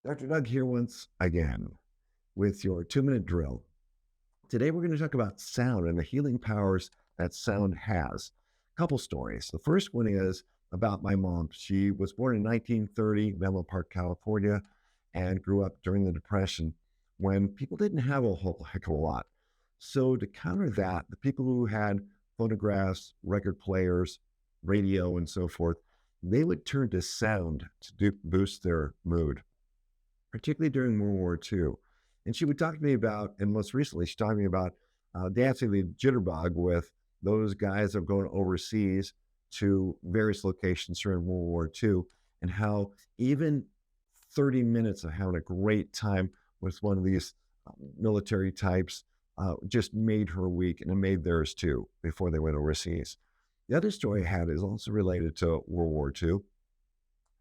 Dr. Doug here once again with your 2 minute drill. Today, we're going to talk about sound and the healing powers that sound has. A couple stories. The first one is about my mom. She was born in 1930, Menlo Park, California, and grew up during the Depression when people didn't have a whole heck of a lot. So, to counter that, the people who had phonographs, record players, radio, and so forth, they would turn to sound to boost their mood, particularly during World War II. And she would talk to me about, and most recently, she talked to me about dancing the jitterbug with those guys that are going overseas to various locations during World War II, and how even 30 minutes of having a great time with one of these military types just made her week, and it made theirs too before they went overseas. The other story I had is also related to World War II.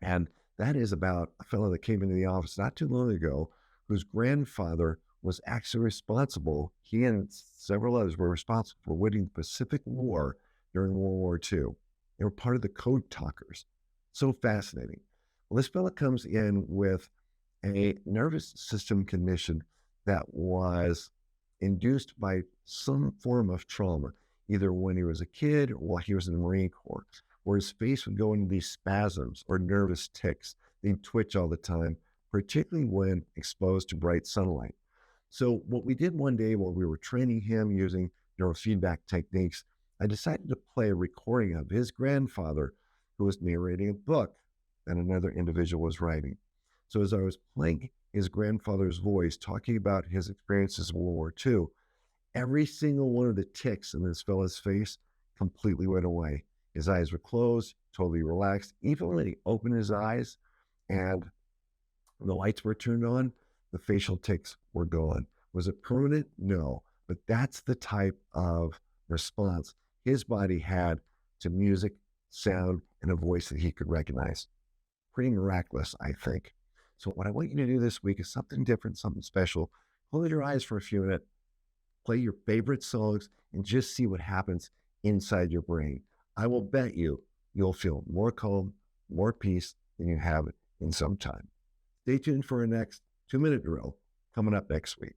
And that is about a fellow that came into the office not too long ago whose grandfather was actually responsible. He and several others were responsible for winning the Pacific War during World War II. They were part of the code talkers. So fascinating. Well, this fellow comes in with a nervous system condition that was induced by some form of trauma, either when he was a kid or while he was in the Marine Corps, where his face would go into these spasms or nervous tics. They'd twitch all the time, particularly when exposed to bright sunlight. So what we did one day while we were training him using neurofeedback techniques, I decided to play a recording of his grandfather who was narrating a book that another individual was writing. So as I was playing his grandfather's voice, talking about his experiences in World War II, every single one of the tics in this fella's face completely went away. His eyes were closed, totally relaxed. Even when he opened his eyes and the lights were turned on, the facial tics were gone. Was it permanent? No. But that's the type of response his body had to music, sound, and a voice that he could recognize. Pretty miraculous, I think. So what I want you to do this week is something different, something special. Close your eyes for a few minutes, play your favorite songs, and just see what happens inside your brain. I will bet you'll feel more calm, more peace than you have in some time. Stay tuned for our next 2 minute drill coming up next week.